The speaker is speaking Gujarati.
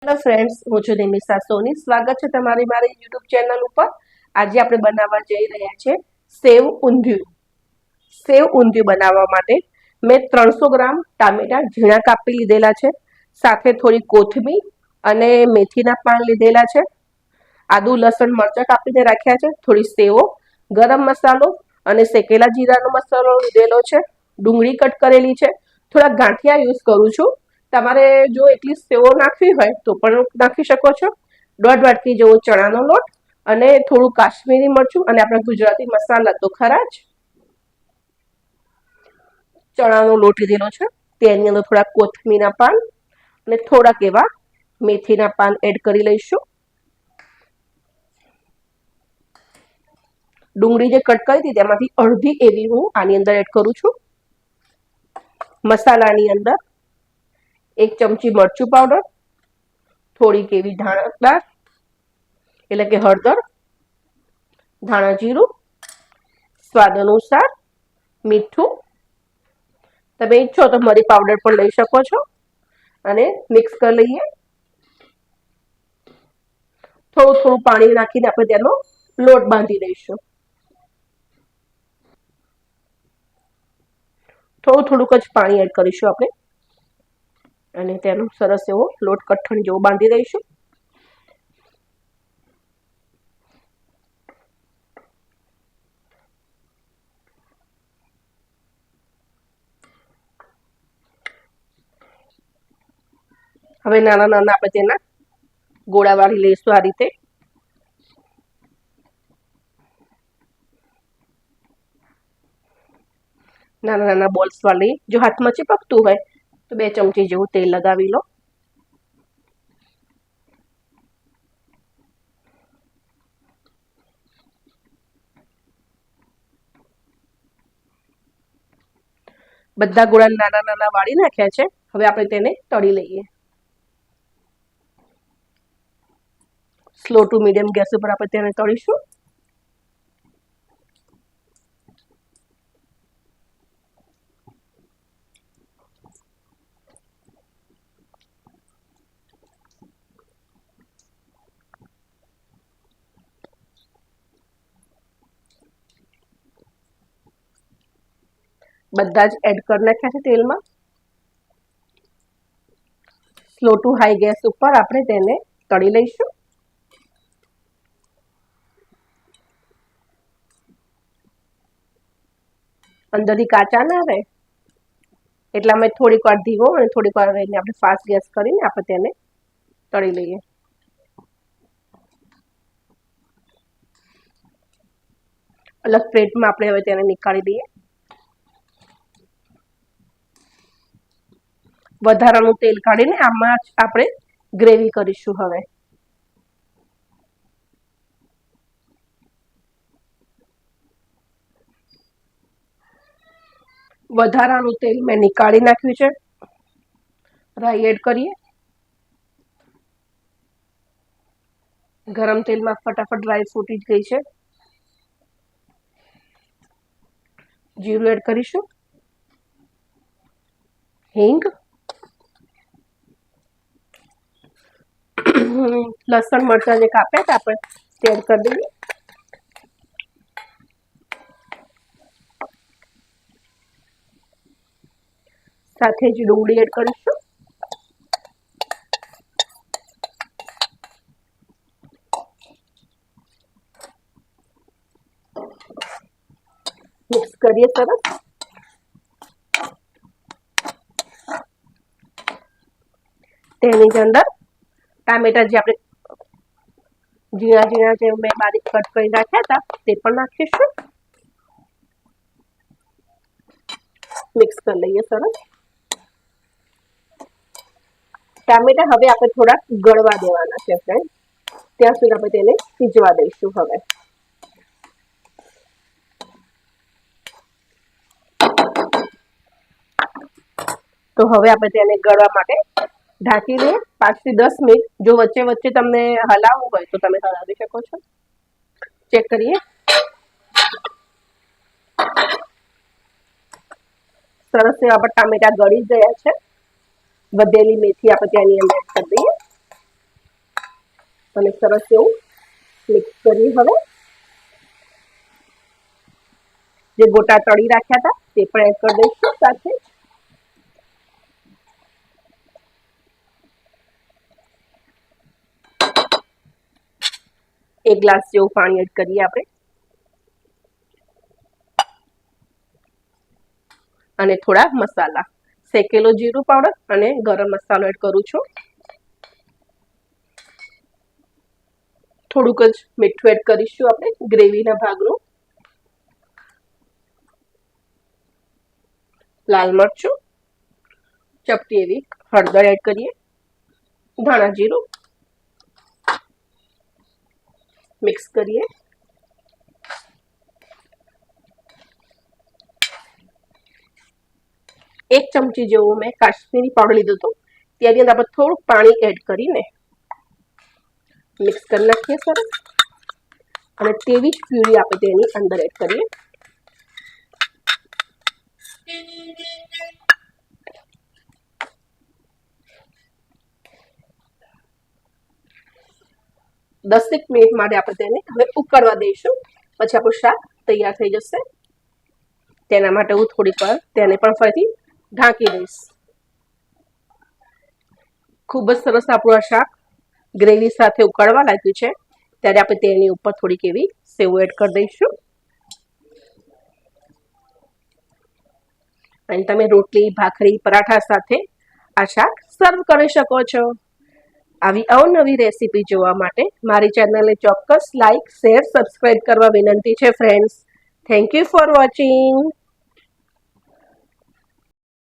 હેલો ફ્રેન્ડ્સ, હું છું નિમિષા સોની. સ્વાગત છે તમારી મારી યુટ્યુબ ચેનલ ઉપર. આજે આપણે બનાવવા જઈ રહ્યા છે સેવ ઊંધિયું. સેવ ઊંધિયું બનાવવા માટે મેં 300 ગ્રામ ટામેટા ઝીણા કાપી લીધેલા છે, સાથે થોડી કોથમીર અને મેથીના પાન લીધેલા છે, આદુ લસણ મરચાં કાપીને રાખ્યા છે, થોડી સેવો, ગરમ મસાલો અને શેકેલા જીરાનો મસાલો લીધેલો છે, ડુંગળી કટ કરેલી છે, થોડા ગાંઠિયા યુઝ કરું છું. તમારે જો એટલી સેવો નાખવી હોય તો પણ નાખી શકો છો. 1.5 વાટકી જેવો ચણાનો લોટ અને થોડું કાશ્મીરી મરચું અને આપણા ગુજરાતી મસાલા તો ખરા જ. ચણાનો લોટ લીધેલો છે, તેની અંદર થોડા કોથમીરના પાન અને થોડાક એવા મેથીના પાન એડ કરી લઈશું. ડુંગળી જે કટ કરી હતી તેમાંથી અડધી એવી હું આની અંદર એડ કરું છું. મસાલાની અંદર 1 ચમચી મરચું પાવડર, થોડીક એવી ધાણાદાર એટલે કે હળદર, ધાણા જીરું, સ્વાદ અનુસાર મીઠું, તમે ઈચ્છો તો મરી પાવડર પણ લઈ શકો છો અને મિક્સ કરી લઈએ. થોડું થોડું પાણી નાખીને આપણે તેનો લોટ બાંધી દઈશું. થોડું થોડુંક જ પાણી એડ કરીશું આપણે અને તેનો સરસ એવો લોટ કઠણ જેવો બાંધી દઈશું. હવે નાના નાના આપણે તેના ગોળા વાળી લઈશું. આ રીતે નાના નાના બોલ્સ વાળી. જો હાથમાં ચીપકતું હોય તો 2 ચમચી જેવું તેલ લગાવી લો. બધા ગોળા નાના નાના વાળી નાખ્યા છે. હવે આપણે તેને તળી લઈએ. સ્લો ટુ મીડિયમ ગેસ ઉપર આપણે તેને તળીશું. બધા જ એડ કરી નાખ્યા છે તેલમાં. સ્લો ટુ હાઈ ગેસ ઉપર આપણે તેને તળી લઈશું. અંદરથી કાચા ના રહે એટલા મેં થોડીક વાર ધીમો અને થોડીક વાર રહીને આપણે ફાસ્ટ ગેસ કરીને આપણે તેને તળી લઈએ. અલગ પ્લેટમાં આપણે હવે તેને નીકાળી દઈએ. વધારાનું તેલ કાઢીને આમાં જ આપણે ગ્રેવી કરીશું. હવે વધારાનું તેલ મેં નીકાળી નાખ્યું છે. રાઈ એડ કરીએ. ગરમ તેલમાં ફટાફટ રાઈ ફૂટી જ ગઈ છે. જીરું એડ કરીશું. હિંગ, લસણ મરચાં જે કાપ્યા હતા આપણે તે એડ કરી દઈએ. સાથે જ ડુંગળી એડ કરીશું. મિક્સ કરીએ સરસ. તેની અંદર ટામેટા જે આપણે ઝીણા ઝીણા જે મેં બારીક કટ કરી રાખ્યા હતા તે પણ નાખીશું. મિક્સ કરી લઈએ સરસ. ટામેટા હવે આપણે થોડા ગળવા દેવાના છે ફ્રેન્ડ. ત્યાં સુધી આપણે તેને સીજવા દઈશું. હવે તો હવે આપણે તેને ગળવા માટે ઢાંકી લઈએ 5 થી 10 મિનિટ. જો વચ્ચે વચ્ચે તમને હલાવવું હોય તો તમે હલાવી શકો છો. ચેક કરીએ. સરસ એવા આપણા ટામેટા ગળી ગયા છે. વધેલી મેથી આપણે તેની અંદર એડ કરી દઈએ. અને સરસ એવું મિક્સ કરી હવે જે ગોટા તળી રાખ્યા હતા તે પણ એડ કરી દઈશું સાથે. એક ગ્લાસ જેવું પાણી એડ કરીએ આપણે અને થોડા મસાલા, શેકેલો જીરું પાવડર અને ગરમ મસાલો એડ કરું છું. થોડુંક જ મીઠું એડ કરીશું આપણે ગ્રેવીના ભાગનું. લાલ મરચું, ચપટી એવી હળદર એડ કરીએ, ધાણા જીરું મિક્સ કરીએ. એક ચમચી જેવું મેં કાશ્મીરી પાવડર લીધું હતું, તેની અંદર આપણે થોડુંક પાણી એડ કરીને મિક્સ કરી નાખીએ સરસ અને તેવી જ પ્યુરી આપણે તેની અંદર એડ કરીએ. દસેક મિનિટ માટે આપણે તેને હવે ઉકળવા દઈશું. પછી આપણું શાક તૈયાર થઈ જશે. તેના માટે હું થોડીક વાર તેને પણ ફરીથી ઢાંકી દઈશ. ખૂબ જ સરસ આપણું આ શાક ગ્રેવી સાથે ઉકળવા લાગ્યું છે ત્યારે આપણે તેની ઉપર થોડીક એવી સેવ એડ કરી દઈશું અને તમે રોટલી, ભાખરી, પરાઠા સાથે આ શાક સર્વ કરી શકો છો. આવી અવનવી રેસીપી જોવા માટે મારી ચેનલને ચોક્કસ લાઇક, શેર, સબસ્ક્રાઇબ કરવા વિનંતી છે friends. Thank you for watching.